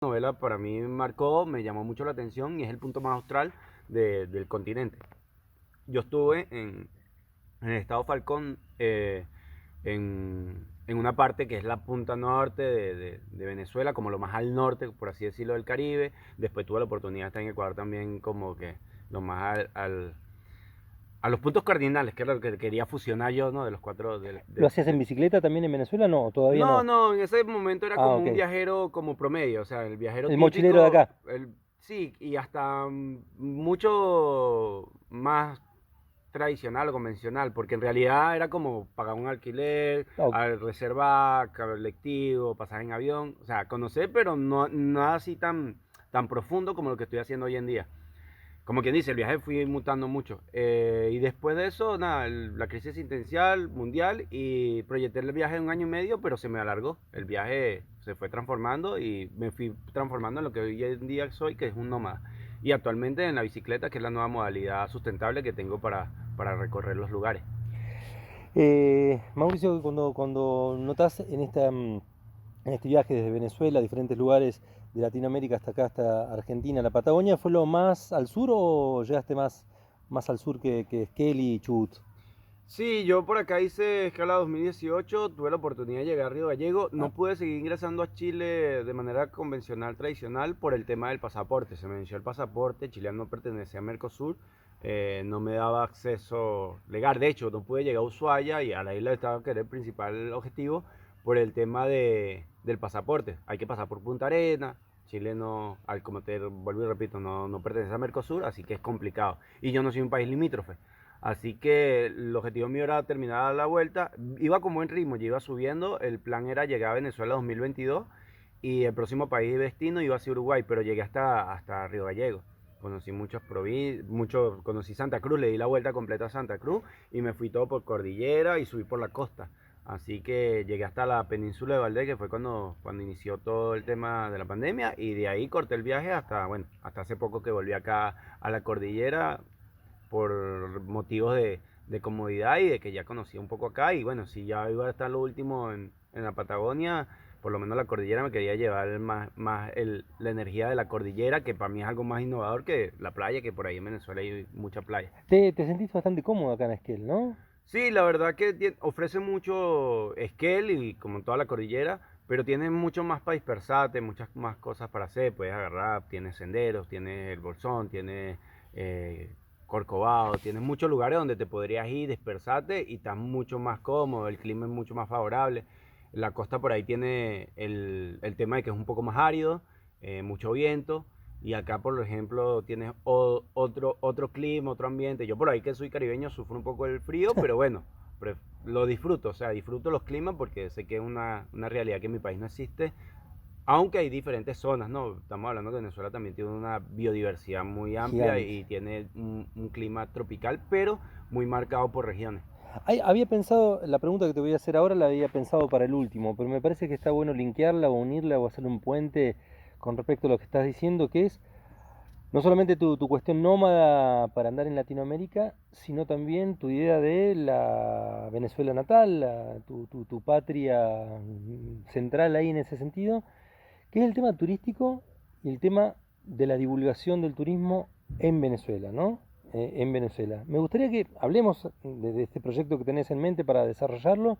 novela para mí marcó, me llamó mucho la atención y es el punto más austral del continente. Yo estuve en el estado Falcón, en una parte que es la punta norte de Venezuela, como lo más al norte, por así decirlo, del Caribe. Después tuve la oportunidad de estar en Ecuador también, como que lo más a los puntos cardinales, que era lo que quería fusionar yo, ¿no? De los cuatro. ¿Lo hacías en bicicleta también en Venezuela? No, todavía No, no. no, en ese momento era Ah, como ok. un viajero como promedio, o sea, el viajero El mochilero de típico, acá. sí, y hasta mucho más tradicional o convencional, porque en realidad era como pagar un alquiler, Ah, reservar, colectivo, pasaje en avión, o sea, conocer, pero no nada así tan profundo como lo que estoy haciendo hoy en día. Como quien dice, el viaje fui mutando mucho. Y después de eso, nada, la crisis existencial mundial y proyecté el viaje de un año y medio, pero se me alargó. El viaje se fue transformando y me fui transformando en lo que hoy en día soy, que es un nómada. Y actualmente en la bicicleta, que es la nueva modalidad sustentable que tengo para recorrer los lugares. Mauricio, cuando notas en este viaje desde Venezuela a diferentes lugares de Latinoamérica hasta acá, hasta Argentina, ¿la Patagonia fue lo más al sur o llegaste más al sur que Esquel y Chubut? Sí, yo por acá hice escala 2018, tuve la oportunidad de llegar a Río Gallego, Ah, no pude seguir ingresando a Chile de manera convencional, tradicional, por el tema del pasaporte. Se me venció el pasaporte, Chile no pertenecía a Mercosur, no me daba acceso legal. De hecho, no pude llegar a Ushuaia y a la isla estaba que era el principal objetivo por el tema del pasaporte. Hay que pasar por Punta Arena. Chile no, como te vuelvo y repito, no pertenece a Mercosur, así que es complicado. Y yo no soy un país limítrofe. Así que el objetivo mío era terminar la vuelta. Iba con buen ritmo, ya iba subiendo. El plan era llegar a Venezuela 2022 y el próximo país de destino iba a ser Uruguay, pero llegué hasta Río Gallegos. Conocí muchas provincias, conocí Santa Cruz, le di la vuelta completa a Santa Cruz y me fui todo por cordillera y subí por la costa. Así que llegué hasta la península de Valdés, que fue cuando inició todo el tema de la pandemia, y de ahí corté el viaje hasta, bueno, hasta hace poco que volví acá a la cordillera por motivos de comodidad y de que ya conocía un poco acá. Y bueno, si ya iba a estar lo último en la Patagonia, por lo menos la cordillera me quería llevar más la energía de la cordillera, que para mí es algo más innovador que la playa, que por ahí en Venezuela hay mucha playa. te sentís bastante cómodo acá en Esquel, ¿no? Sí, la verdad que ofrece mucho esquel y como toda la cordillera, pero tiene mucho más para dispersarte, muchas más cosas para hacer. Puedes agarrar, tienes senderos, tienes el Bolsón, tienes Corcovado, tienes muchos lugares donde te podrías ir, dispersarte y estás mucho más cómodo, el clima es mucho más favorable. La costa por ahí tiene el tema de que es un poco más árido, mucho viento. Y acá, por ejemplo, tienes otro clima, otro ambiente. Yo por ahí que soy caribeño sufro un poco el frío, pero bueno, lo disfruto. O sea, disfruto los climas porque sé que es una realidad que en mi país no existe. Aunque hay diferentes zonas, ¿no? Estamos hablando que Venezuela también tiene una biodiversidad muy amplia Gigante. y tiene un clima tropical, pero muy marcado por regiones. Había pensado, la pregunta que te voy a hacer ahora la había pensado para el último, pero me parece que está bueno linkearla o unirla o hacer un puente con respecto a lo que estás diciendo, que es no solamente tu cuestión nómada para andar en Latinoamérica, sino también tu idea de la Venezuela natal, tu patria central ahí en ese sentido, que es el tema turístico y el tema de la divulgación del turismo en Venezuela, ¿no? En Venezuela. Me gustaría que hablemos de este proyecto que tenés en mente para desarrollarlo,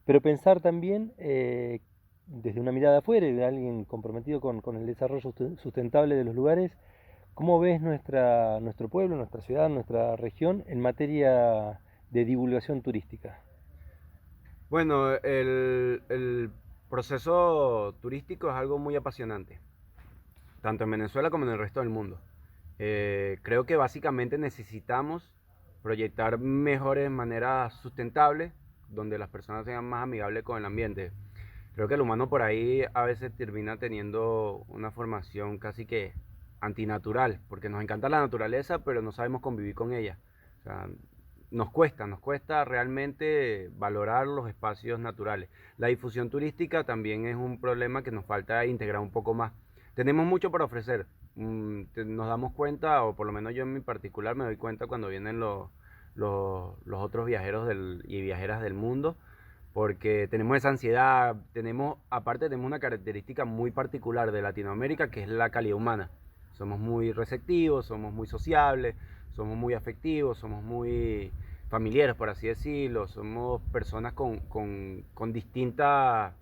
pero pensar también desde una mirada afuera, de alguien comprometido con el desarrollo sustentable de los lugares, ¿cómo ves nuestro pueblo, nuestra ciudad, nuestra región en materia de divulgación turística? Bueno, el proceso turístico es algo muy apasionante, tanto en Venezuela como en el resto del mundo. Creo que básicamente necesitamos proyectar mejores maneras sustentables, donde las personas sean más amigables con el ambiente. Creo que el humano por ahí a veces termina teniendo una formación casi que antinatural, porque nos encanta la naturaleza, pero no sabemos convivir con ella. O sea, nos cuesta realmente valorar los espacios naturales. La difusión turística también es un problema que nos falta integrar un poco más. Tenemos mucho para ofrecer. Nos damos cuenta, o por lo menos yo en mi particular me doy cuenta cuando vienen los otros viajeros y viajeras del mundo, porque tenemos esa ansiedad, aparte tenemos una característica muy particular de Latinoamérica que es la calidad humana. Somos muy receptivos, somos muy sociables, somos muy afectivos, somos muy familiares, por así decirlo, somos personas con distintas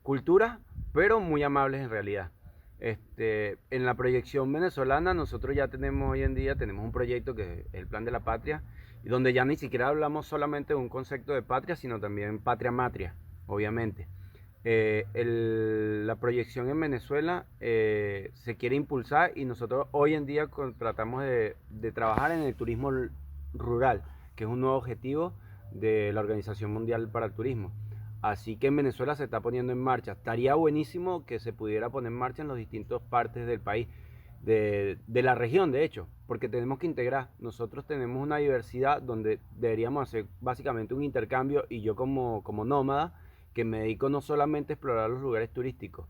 culturas, pero muy amables en realidad. En la proyección venezolana nosotros ya tenemos hoy en día tenemos un proyecto que es el Plan de la Patria, y donde ya ni siquiera hablamos solamente de un concepto de patria, sino también patria matria, obviamente. La proyección en Venezuela se quiere impulsar y nosotros hoy en día tratamos de trabajar en el turismo rural, que es un nuevo objetivo de la Organización Mundial para el Turismo. Así que en Venezuela se está poniendo en marcha. Estaría buenísimo que se pudiera poner en marcha en las distintas partes del país, de la región, de hecho, porque tenemos que integrar. Nosotros tenemos una diversidad donde deberíamos hacer básicamente un intercambio, y yo como nómada, que me dedico no solamente a explorar los lugares turísticos.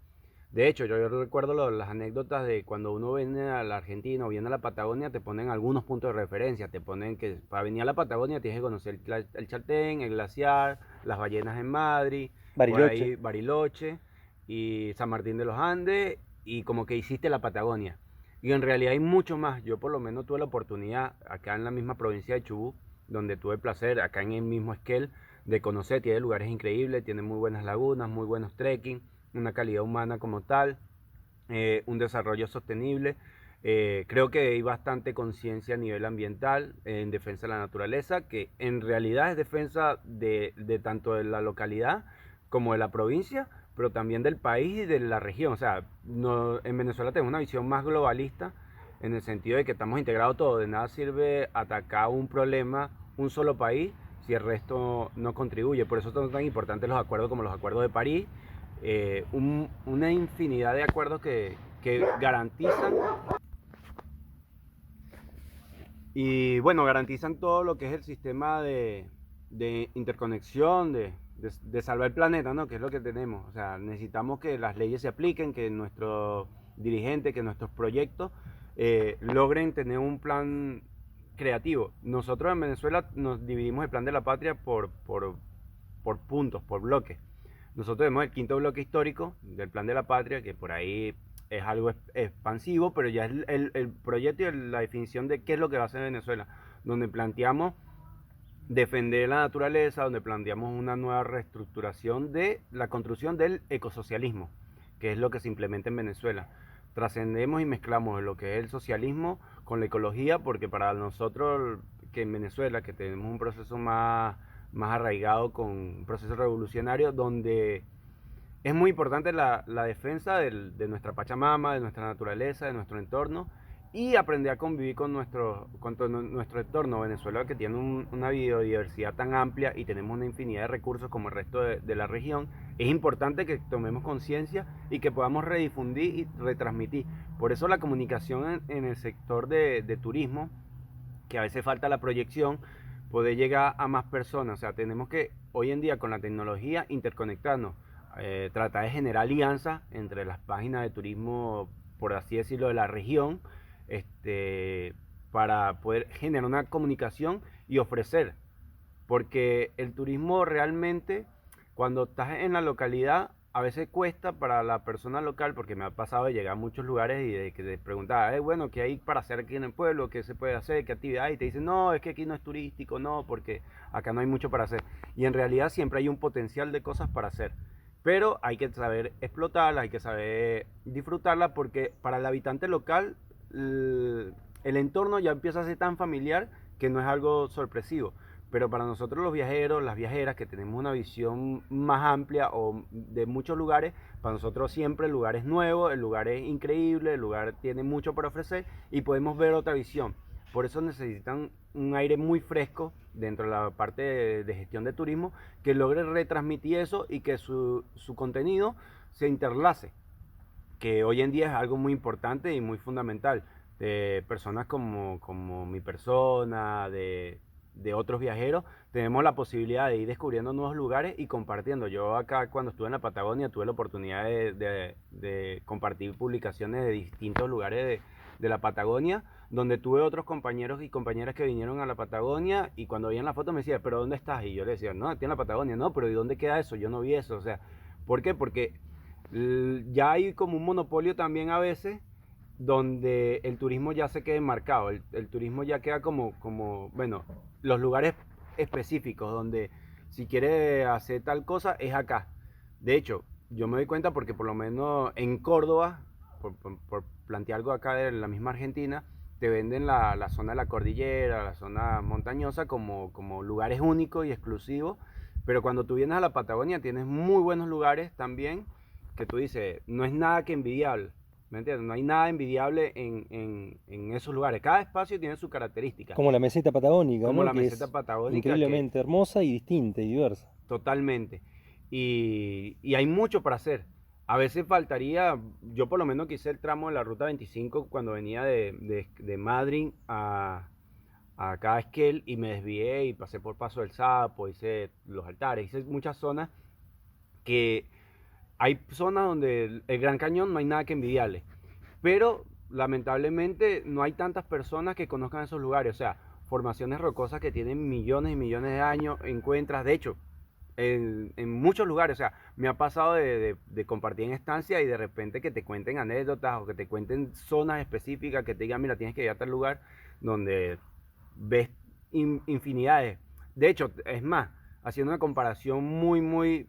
De hecho, yo recuerdo las anécdotas de cuando uno viene a la Argentina o viene a la Patagonia, te ponen algunos puntos de referencia, te ponen que para venir a la Patagonia tienes que conocer el Chaltén, el glaciar, las ballenas en Madrid, por Bariloche. ahí Bariloche y San Martín de los Andes, y como que hiciste la Patagonia. Y en realidad hay mucho más. Yo por lo menos tuve la oportunidad acá en la misma provincia de Chubut, donde tuve el placer, acá en el mismo Esquel, de conocer. Tiene lugares increíbles, tiene muy buenas lagunas, muy buenos trekking, una calidad humana como tal, un desarrollo sostenible. Creo que hay bastante conciencia a nivel ambiental en defensa de la naturaleza, que en realidad es defensa de tanto de la localidad como de la provincia, pero también del país y de la región. O sea, no, en Venezuela tenemos una visión más globalista, en el sentido de que estamos integrados todos. De nada sirve atacar un problema, un solo país, si el resto no contribuye. Por eso son tan importantes los acuerdos como los acuerdos de París, una infinidad de acuerdos que garantizan, y bueno, garantizan todo lo que es el sistema de interconexión, de salvar el planeta, ¿no? Que es lo que tenemos. O sea, necesitamos que las leyes se apliquen, que nuestros dirigentes, que nuestros proyectos logren tener un plan creativo. Nosotros en Venezuela nos dividimos el plan de la patria por puntos, por bloques. Nosotros tenemos el quinto bloque histórico del plan de la patria, que por ahí es algo expansivo, pero ya es el proyecto y la definición de qué es lo que va a hacer Venezuela, donde planteamos defender la naturaleza, donde planteamos una nueva reestructuración de la construcción del ecosocialismo, que es lo que se implementa en Venezuela. Trascendemos y mezclamos lo que es el socialismo con la ecología, porque para nosotros, que en Venezuela, que tenemos un proceso más arraigado, con un proceso revolucionario, donde es muy importante la defensa de nuestra Pachamama, de nuestra naturaleza, de nuestro entorno, y aprender a convivir con nuestro entorno. Venezuela, que tiene una biodiversidad tan amplia y tenemos una infinidad de recursos como el resto de la región, es importante que tomemos conciencia y que podamos redifundir y retransmitir. Por eso la comunicación en el sector de turismo, que a veces falta la proyección, poder llegar a más personas. O sea, tenemos que hoy en día con la tecnología interconectarnos, tratar de generar alianzas entre las páginas de turismo, por así decirlo, de la región, para poder generar una comunicación y ofrecer. Porque el turismo realmente, cuando estás en la localidad, a veces cuesta para la persona local, porque me ha pasado de llegar a muchos lugares y de que te preguntaba, bueno, ¿qué hay para hacer aquí en el pueblo? ¿Qué se puede hacer? ¿Qué actividad? Y te dicen, no, es que aquí no es turístico, no, porque acá no hay mucho para hacer. Y en realidad siempre hay un potencial de cosas para hacer. Pero hay que saber explotarla, hay que saber disfrutarla, porque para el habitante local el entorno ya empieza a ser tan familiar que no es algo sorpresivo. Pero para nosotros los viajeros, las viajeras, que tenemos una visión más amplia o de muchos lugares, para nosotros siempre el lugar es nuevo, el lugar es increíble, el lugar tiene mucho para ofrecer y podemos ver otra visión. Por eso necesitan un aire muy fresco dentro de la parte de gestión de turismo, que logre retransmitir eso y que su contenido se interlace, que hoy en día es algo muy importante y muy fundamental. De personas como mi persona, de otros viajeros, tenemos la posibilidad de ir descubriendo nuevos lugares y compartiendo. Yo acá, cuando estuve en la Patagonia, tuve la oportunidad de compartir publicaciones de distintos lugares de la Patagonia, donde tuve otros compañeros y compañeras que vinieron a la Patagonia y cuando veían la foto me decían, ¿pero dónde estás? Y yo le decía, no, estoy en la Patagonia. No, pero ¿y dónde queda eso? Yo no vi eso. O sea, ¿por qué? Porque ya hay como un monopolio también a veces donde el turismo ya se queda enmarcado, el turismo ya queda como, bueno, los lugares específicos donde si quiere hacer tal cosa es acá. De hecho, yo me doy cuenta porque por lo menos en Córdoba, por plantear algo acá de la misma Argentina, te venden la zona de la cordillera, la zona montañosa como lugares únicos y exclusivos, pero cuando tú vienes a la Patagonia tienes muy buenos lugares también que tú dices, no es nada que envidiable. ¿Me entiendes? No hay nada envidiable en esos lugares. Cada espacio tiene su característica. Como la meseta patagónica, Como ¿no? la Que meseta es patagónica, que increíblemente hermosa y distinta y diversa. totalmente. Y hay mucho para hacer. A veces faltaría, yo por lo menos que hice el tramo de la Ruta 25 cuando venía de Madrid a acá a Esquel y me desvié y pasé por Paso del Sapo, hice los altares, hice muchas zonas que hay zonas donde el Gran Cañón no hay nada que envidiarle, pero lamentablemente no hay tantas personas que conozcan esos lugares, o sea, formaciones rocosas que tienen millones y millones de años, encuentras, de hecho, en muchos lugares, o sea, me ha pasado de compartir en estancia y de repente que te cuenten anécdotas o que te cuenten zonas específicas, que te digan, mira, tienes que ir a tal lugar donde ves infinidades. De hecho, es más, haciendo una comparación muy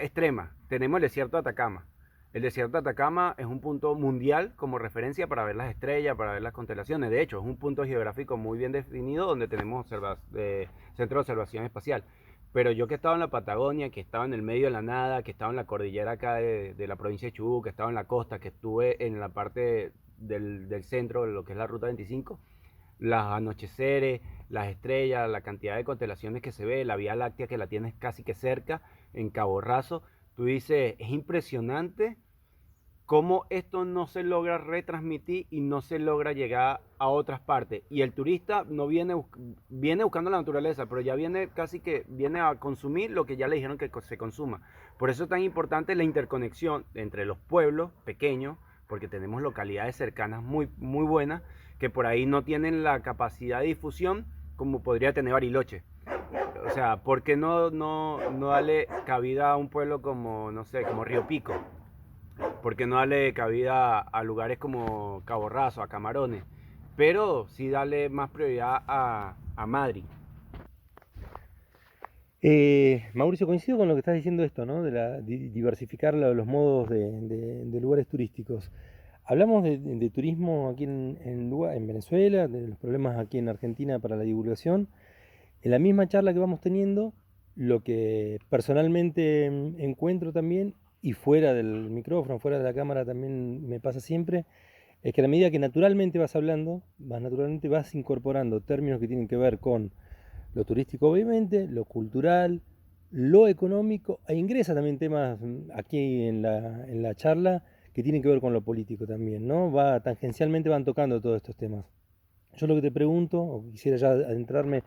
extrema. Tenemos el desierto de Atacama. El desierto de Atacama es un punto mundial como referencia para ver las estrellas, para ver las constelaciones. De hecho, es un punto geográfico muy bien definido donde tenemos centro de observación espacial. Pero yo que estaba en la Patagonia, que estaba en el medio de la nada, que estaba en la cordillera acá de la provincia de Chubut, que estaba en la costa, que estuve en la parte del centro de lo que es la Ruta 25, los anocheceres, las estrellas, la cantidad de constelaciones que se ve, la Vía Láctea que la tienes casi que cerca, en Cabo Raso, tú dices, es impresionante cómo esto no se logra retransmitir y no se logra llegar a otras partes. Y el turista no viene buscando la naturaleza, pero ya viene casi que viene a consumir lo que ya le dijeron que se consuma. Por eso es tan importante la interconexión entre los pueblos pequeños, porque tenemos localidades cercanas muy buenas, que por ahí no tienen la capacidad de difusión como podría tener Bariloche. O sea, ¿por qué no darle cabida a un pueblo como, no sé, como Río Pico? ¿Por qué no darle cabida a lugares como Cabo Raso, a Camarones? Pero sí darle más prioridad a Madrid. Mauricio, coincido con lo que estás diciendo esto, ¿no? De diversificar los modos de lugares turísticos. Hablamos de turismo aquí en Venezuela, de los problemas aquí en Argentina para la divulgación. En la misma charla que vamos teniendo, lo que personalmente encuentro también, y fuera del micrófono, fuera de la cámara también me pasa siempre, es que a la medida que naturalmente vas hablando, naturalmente vas incorporando términos que tienen que ver con lo turístico obviamente, lo cultural, lo económico, e ingresa también temas aquí en la charla que tienen que ver con lo político también, ¿no? Tangencialmente van tocando todos estos temas. Yo lo que te pregunto, o quisiera ya adentrarme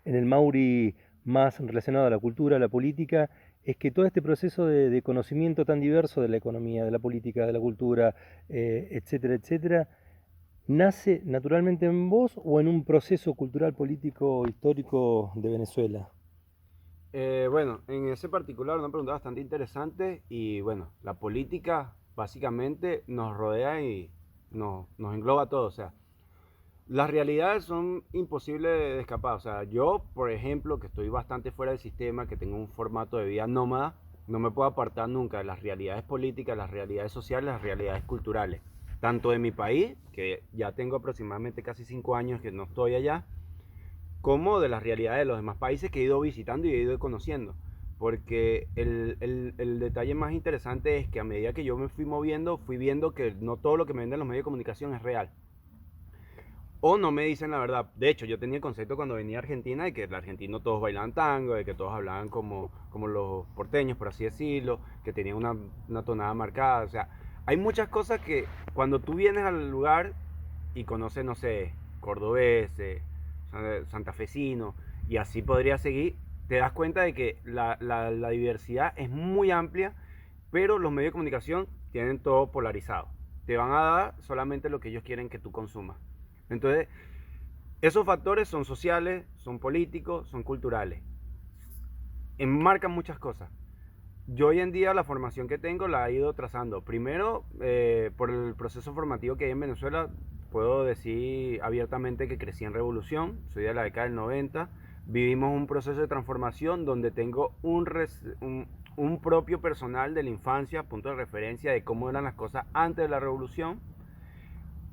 en el Mauri más relacionado a la cultura, a la política, es que todo este proceso de conocimiento tan diverso de la economía, de la política, de la cultura, etcétera, etcétera, ¿nace naturalmente en vos o en un proceso cultural, político, histórico de Venezuela? Bueno, en ese particular una pregunta bastante interesante y bueno, la política básicamente nos rodea y nos engloba a todos. O sea, las realidades son imposibles de escapar. O sea, yo, por ejemplo, que estoy bastante fuera del sistema, que tengo un formato de vida nómada, no me puedo apartar nunca de las realidades políticas, las realidades sociales, las realidades culturales. Tanto de mi país, que ya tengo aproximadamente casi 5 años que no estoy allá, como de las realidades de los demás países que he ido visitando y he ido conociendo. Porque el detalle más interesante es que a medida que yo me fui moviendo, fui viendo que no todo lo que me venden los medios de comunicación es real. O no me dicen la verdad. De hecho, yo tenía el concepto cuando venía a Argentina de que el argentino todos bailaban tango, de que todos hablaban como los porteños, por así decirlo, que tenían una tonada marcada. O sea, hay muchas cosas que cuando tú vienes al lugar y conoces, no sé, cordobeses, santafesino, y así podría seguir, te das cuenta de que la diversidad es muy amplia, pero los medios de comunicación tienen todo polarizado. te van a dar solamente lo que ellos quieren que tú consumas. Entonces, esos factores son sociales, son políticos, son culturales. Enmarcan muchas cosas. Yo hoy en día la formación que tengo la he ido trazando. Primero, por el proceso formativo que hay en Venezuela, puedo decir abiertamente que crecí en revolución, soy de la década del 90, vivimos un proceso de transformación donde tengo un propio personal de la infancia, punto de referencia de cómo eran las cosas antes de la revolución,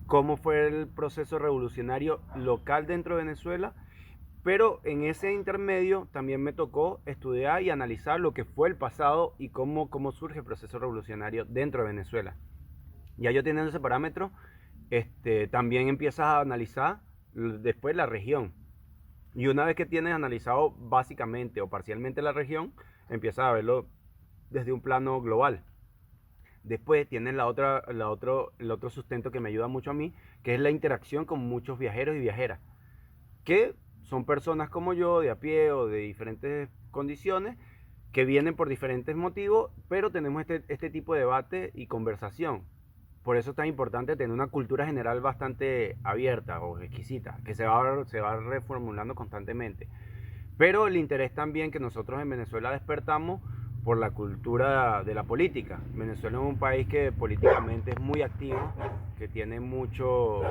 cómo fue el proceso revolucionario local dentro de Venezuela, pero en ese intermedio también me tocó estudiar y analizar lo que fue el pasado y cómo surge el proceso revolucionario dentro de Venezuela. Ya yo teniendo ese parámetro, también empiezas a analizar después la región. Y una vez que tienes analizado básicamente o parcialmente la región, empiezas a verlo desde un plano global. Después tienes el otro sustento que me ayuda mucho a mí, que es la interacción con muchos viajeros y viajeras, que son personas como yo, de a pie o de diferentes condiciones, que vienen por diferentes motivos, pero tenemos este tipo de debate y conversación. Por eso es tan importante tener una cultura general bastante abierta o exquisita, que se va reformulando constantemente. Pero el interés también que nosotros en Venezuela despertamos por la cultura de la política. Venezuela es un país que políticamente es muy activo, que tiene mucho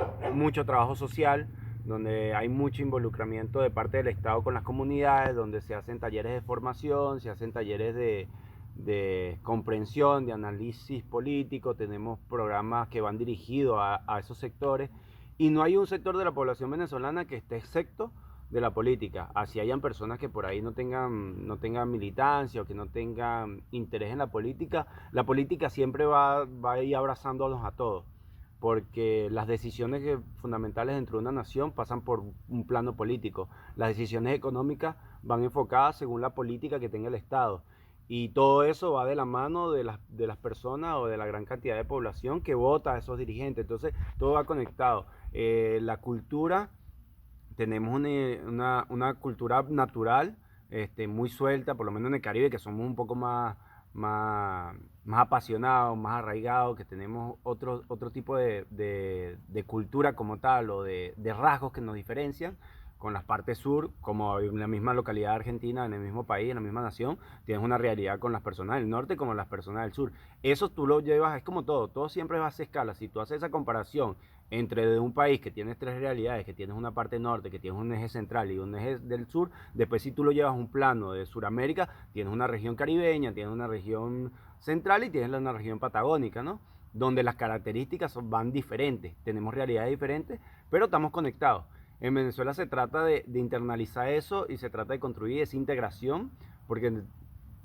trabajo social, donde hay mucho involucramiento de parte del Estado con las comunidades, donde se hacen talleres de formación, se hacen talleres de comprensión, de análisis político, tenemos programas que van dirigidos a esos sectores, y no hay un sector de la población venezolana que esté excepto de la política. Así hayan personas que por ahí no tengan militancia o que no tengan interés en la política siempre va a ir abrazándolos a todos, porque las decisiones fundamentales dentro de una nación pasan por un plano político. Las decisiones económicas van enfocadas según la política que tenga el Estado. Y todo eso va de la mano de las personas o de la gran cantidad de población que vota a esos dirigentes. Entonces, todo va conectado. La cultura, tenemos una cultura natural, muy suelta, por lo menos en el Caribe, que somos un poco más apasionados, más arraigados, que tenemos otro tipo de cultura como tal o de rasgos que nos diferencian. Con las partes sur, como en la misma localidad argentina, en el mismo país, en la misma nación, tienes una realidad con las personas del norte como las personas del sur. Eso tú lo llevas, es como todo siempre va a hacer escala. Si tú haces esa comparación entre de un país que tienes tres realidades, que tienes una parte norte, que tienes un eje central y un eje del sur, después si tú lo llevas a un plano de Sudamérica, tienes una región caribeña, tienes una región central y tienes una región patagónica, ¿no? Donde las características van diferentes, tenemos realidades diferentes, pero estamos conectados. En Venezuela se trata de internalizar eso y se trata de construir esa integración, porque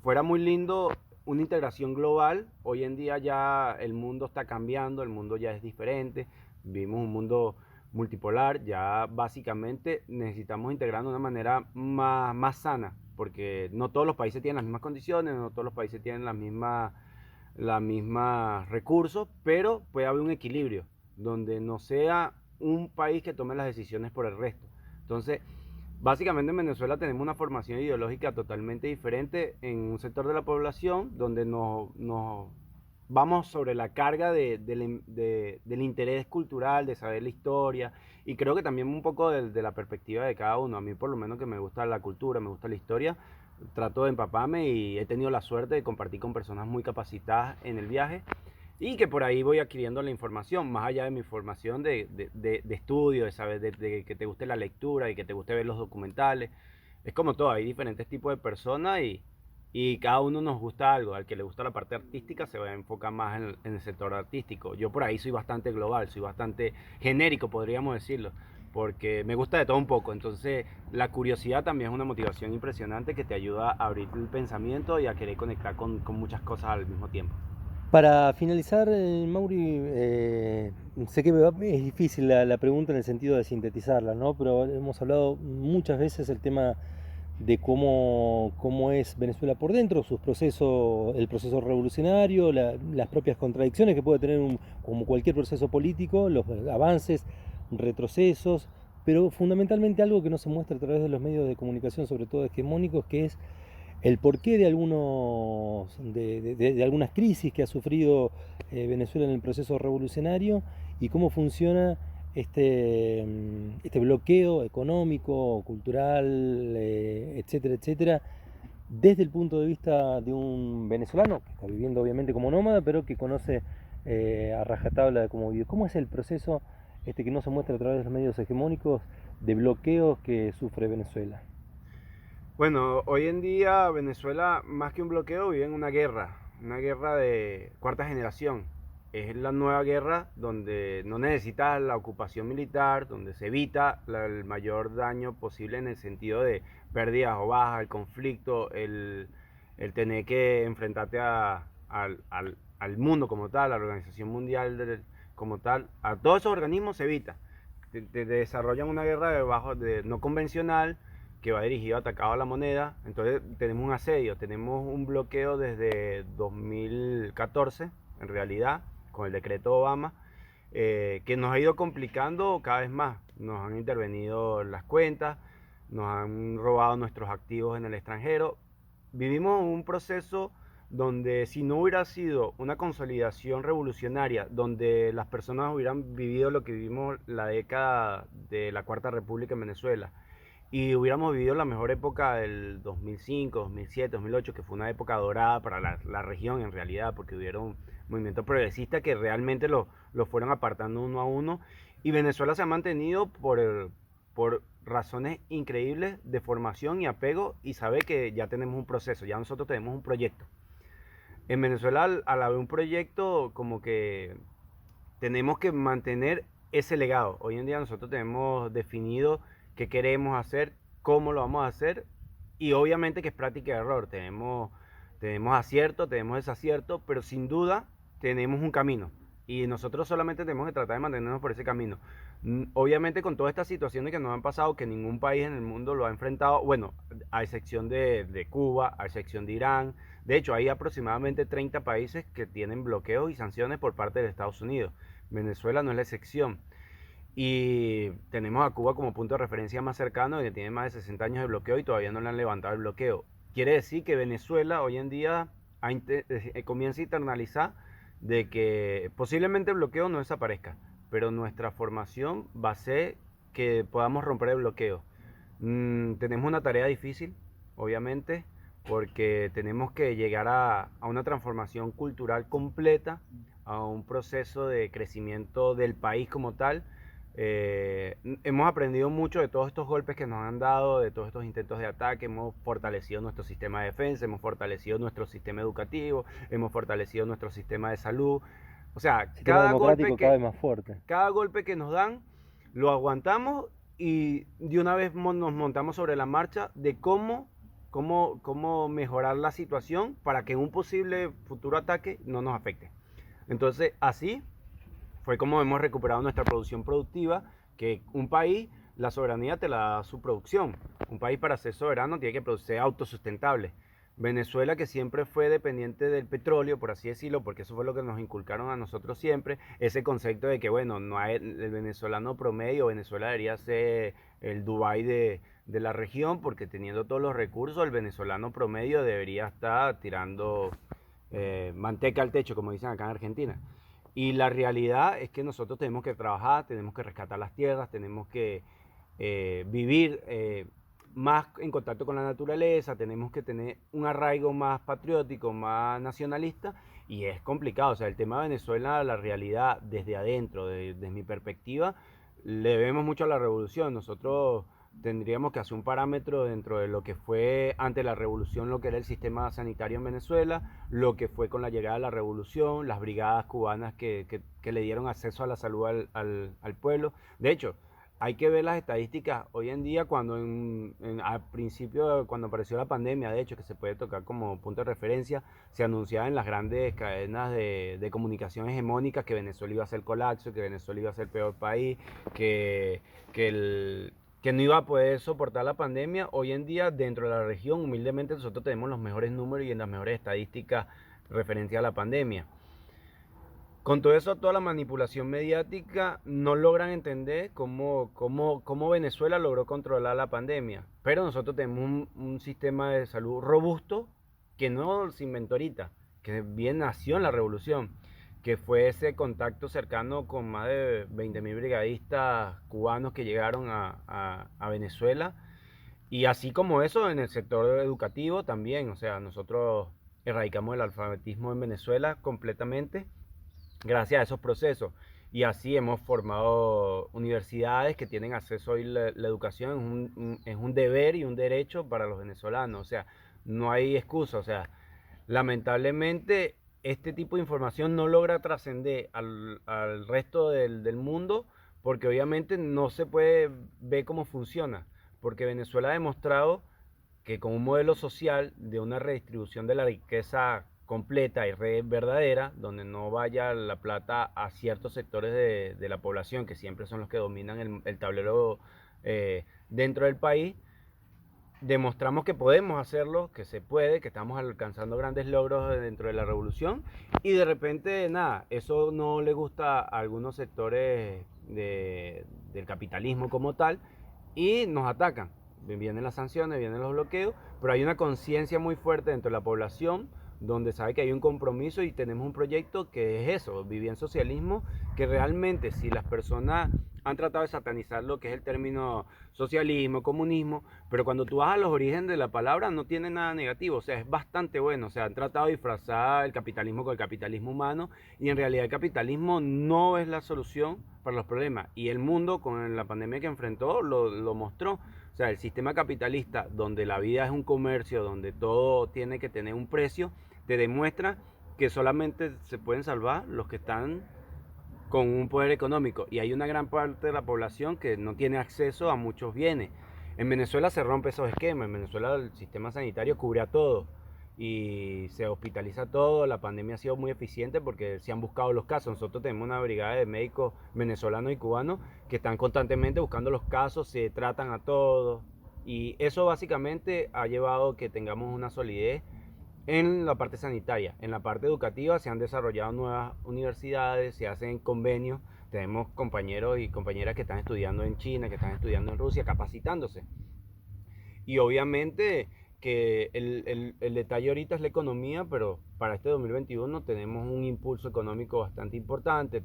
fuera muy lindo una integración global. Hoy en día ya el mundo está cambiando, el mundo ya es diferente, vivimos un mundo multipolar, ya básicamente necesitamos integrarnos de una manera más sana, porque no todos los países tienen las mismas condiciones, no todos los países tienen las mismas recursos, pero puede haber un equilibrio donde no sea un país que tome las decisiones por el resto. Entonces, básicamente en Venezuela tenemos una formación ideológica totalmente diferente en un sector de la población donde nos vamos sobre la carga del interés cultural, de saber la historia, y creo que también un poco de la perspectiva de cada uno. A mí por lo menos que me gusta la cultura, me gusta la historia, trato de empaparme y he tenido la suerte de compartir con personas muy capacitadas en el viaje y que por ahí voy adquiriendo la información, más allá de mi formación de estudio, de saber, de que te guste la lectura y que te guste ver los documentales. Es como todo, hay diferentes tipos de personas y cada uno nos gusta algo. Al que le gusta la parte artística se va a enfocar más en el sector artístico. Yo por ahí soy bastante global, soy bastante genérico, podríamos decirlo, porque me gusta de todo un poco. Entonces la curiosidad también es una motivación impresionante que te ayuda a abrir el pensamiento y a querer conectar con muchas cosas al mismo tiempo. Para finalizar, Mauri, sé que es difícil la pregunta en el sentido de sintetizarla, ¿no? Pero hemos hablado muchas veces el tema de cómo es Venezuela por dentro, el proceso revolucionario, las propias contradicciones que puede tener como cualquier proceso político, los avances, retrocesos, pero fundamentalmente algo que no se muestra a través de los medios de comunicación, sobre todo hegemónicos, que es el porqué de de algunas crisis que ha sufrido Venezuela en el proceso revolucionario y cómo funciona este bloqueo económico, cultural, etcétera, etcétera, desde el punto de vista de un venezolano que está viviendo obviamente como nómada, pero que conoce a rajatabla cómo vive. ¿Cómo es el proceso que no se muestra a través de los medios hegemónicos de bloqueos que sufre Venezuela? Bueno, hoy en día Venezuela, más que un bloqueo, vive en una guerra de cuarta generación. Es la nueva guerra donde no necesitas la ocupación militar, donde se evita el mayor daño posible en el sentido de pérdidas o bajas, el conflicto, el tener que enfrentarte al mundo como tal, a la Organización Mundial como tal. A todos esos organismos se evita. Te desarrollan una guerra no convencional, que va dirigido a atacado a la moneda. Entonces tenemos un asedio, tenemos un bloqueo desde 2014, en realidad, con el decreto Obama, que nos ha ido complicando cada vez más. Nos han intervenido las cuentas, nos han robado nuestros activos en el extranjero. Vivimos un proceso donde si no hubiera sido una consolidación revolucionaria, donde las personas hubieran vivido lo que vivimos la década de la Cuarta República en Venezuela, y hubiéramos vivido la mejor época del 2005, 2007, 2008, que fue una época dorada para la región en realidad, porque hubieron movimientos progresistas que realmente lo fueron apartando uno a uno, y Venezuela se ha mantenido por razones increíbles de formación y apego, y sabe que ya tenemos un proceso, ya nosotros tenemos un proyecto. En Venezuela, al haber un proyecto, como que tenemos que mantener ese legado. Hoy en día nosotros tenemos definido qué queremos hacer, cómo lo vamos a hacer, y obviamente que es práctica de error. Tenemos acierto, tenemos desacierto, pero sin duda tenemos un camino. Y nosotros solamente tenemos que tratar de mantenernos por ese camino. Obviamente con todas estas situaciones que nos han pasado, que ningún país en el mundo lo ha enfrentado, bueno, a excepción de Cuba, a excepción de Irán. De hecho, hay aproximadamente 30 países que tienen bloqueos y sanciones por parte de Estados Unidos. Venezuela no es la excepción. Y tenemos a Cuba como punto de referencia más cercano, que tiene más de 60 años de bloqueo y todavía no le han levantado el bloqueo. Quiere decir que Venezuela hoy en día comienza a internalizar de que posiblemente el bloqueo no desaparezca, pero nuestra formación va a ser que podamos romper el bloqueo. Tenemos una tarea difícil, obviamente, porque tenemos que llegar a una transformación cultural completa, a un proceso de crecimiento del país como tal. Hemos aprendido mucho de todos estos golpes que nos han dado, de todos estos intentos de ataque. Hemos fortalecido nuestro sistema de defensa, hemos fortalecido nuestro sistema educativo, hemos fortalecido nuestro sistema de salud. O sea, Sistema democrático cada vez más fuerte. cada golpe que nos dan lo aguantamos, y de una vez nos montamos sobre la marcha de cómo mejorar la situación para que un posible futuro ataque no nos afecte. Entonces, así fue como hemos recuperado nuestra producción productiva, que un país, la soberanía te la da su producción. Un país, para ser soberano, tiene que ser autosustentable. Venezuela, que siempre fue dependiente del petróleo, por así decirlo, porque eso fue lo que nos inculcaron a nosotros siempre, ese concepto de que, bueno, no hay, el venezolano promedio, Venezuela debería ser el Dubái de la región, porque teniendo todos los recursos, el venezolano promedio debería estar tirando manteca al techo, como dicen acá en Argentina. Y la realidad es que nosotros tenemos que trabajar, tenemos que rescatar las tierras, tenemos que vivir más en contacto con la naturaleza, tenemos que tener un arraigo más patriótico, más nacionalista, y es complicado. O sea, el tema de Venezuela, la realidad desde adentro, desde mi perspectiva, le debemos mucho a la revolución. Nosotros tendríamos que hacer un parámetro dentro de lo que fue ante la revolución, lo que era el sistema sanitario en Venezuela, lo que fue con la llegada de la revolución, las brigadas cubanas que le dieron acceso a la salud al pueblo. De hecho, hay que ver las estadísticas hoy en día, cuando al principio, cuando apareció la pandemia, de hecho, que se puede tocar como punto de referencia, se anunciaba en las grandes cadenas de comunicación hegemónicas que Venezuela iba a ser colapso, que Venezuela iba a ser el peor país, que, que el, que no iba a poder soportar la pandemia. Hoy en día, dentro de la región, humildemente, nosotros tenemos los mejores números y en las mejores estadísticas referencia a la pandemia. Con todo eso, toda la manipulación mediática, no logran entender cómo Venezuela logró controlar la pandemia. Pero nosotros tenemos un sistema de salud robusto que no se inventó ahorita, que bien nació en la revolución, que fue ese contacto cercano con más de 20.000 brigadistas cubanos que llegaron a Venezuela. Y así como eso, en el sector educativo también, o sea, nosotros erradicamos el alfabetismo en Venezuela completamente gracias a esos procesos. Y así hemos formado universidades que tienen acceso a la educación, es un deber y un derecho para los venezolanos, o sea, no hay excusa, o sea, lamentablemente este tipo de información no logra trascender al resto del mundo porque obviamente no se puede ver cómo funciona, porque Venezuela ha demostrado que con un modelo social de una redistribución de la riqueza completa y verdadera, donde no vaya la plata a ciertos sectores de la población, que siempre son los que dominan el tablero dentro del país, demostramos que podemos hacerlo, que se puede, que estamos alcanzando grandes logros dentro de la revolución y de repente, nada, eso no le gusta a algunos sectores del capitalismo como tal y nos atacan. Vienen las sanciones, vienen los bloqueos, pero hay una conciencia muy fuerte dentro de la población donde sabe que hay un compromiso y tenemos un proyecto que es eso, vivir en socialismo, que realmente si las personas han tratado de satanizar lo que es el término socialismo, comunismo, pero cuando tú vas a los orígenes de la palabra no tiene nada negativo, o sea, es bastante bueno, o sea, han tratado de disfrazar el capitalismo con el capitalismo humano y en realidad el capitalismo no es la solución para los problemas y el mundo con la pandemia que enfrentó lo mostró, o sea, el sistema capitalista donde la vida es un comercio, donde todo tiene que tener un precio, te demuestra que solamente se pueden salvar los que están con un poder económico y hay una gran parte de la población que no tiene acceso a muchos bienes. En Venezuela se rompe esos esquemas, en Venezuela el sistema sanitario cubre a todo y se hospitaliza todo, la pandemia ha sido muy eficiente porque se han buscado los casos, nosotros tenemos una brigada de médicos venezolanos y cubanos que están constantemente buscando los casos, se tratan a todos y eso básicamente ha llevado a que tengamos una solidez en la parte sanitaria. En la parte educativa se han desarrollado nuevas universidades, se hacen convenios, tenemos compañeros y compañeras que están estudiando en China, que están estudiando en Rusia, capacitándose. Y obviamente que el detalle ahorita es la economía, pero para este 2021 tenemos un impulso económico bastante importante,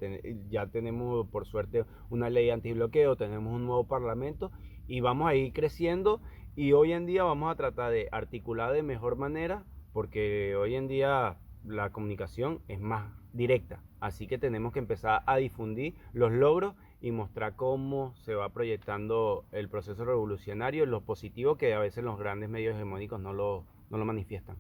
ya tenemos por suerte una ley antibloqueo, tenemos un nuevo parlamento y vamos a ir creciendo y hoy en día vamos a tratar de articular de mejor manera porque hoy en día la comunicación es más directa, así que tenemos que empezar a difundir los logros y mostrar cómo se va proyectando el proceso revolucionario, lo positivo que a veces los grandes medios hegemónicos no lo manifiestan.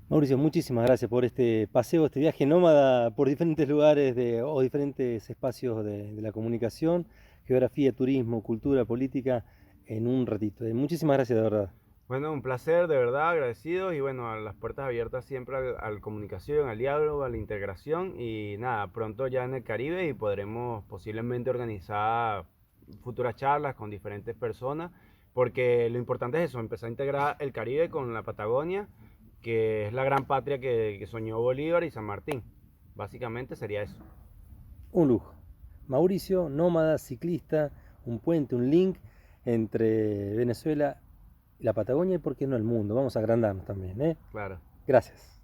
Mauricio, muchísimas gracias por este paseo, este viaje nómada por diferentes lugares o diferentes espacios de la comunicación, geografía, turismo, cultura, política, en un ratito. Muchísimas gracias de verdad. Bueno, un placer, de verdad, agradecidos y bueno, a las puertas abiertas siempre a la comunicación, al diálogo, a la integración y nada, pronto ya en el Caribe y podremos posiblemente organizar futuras charlas con diferentes personas porque lo importante es eso, empezar a integrar el Caribe con la Patagonia, que es la gran patria que soñó Bolívar y San Martín. Básicamente sería eso. Un lujo. Mauricio, nómada, ciclista, un puente, un link entre Venezuela y la Patagonia y por qué no el mundo. Vamos a agrandarnos también, ¿eh? Claro. Gracias.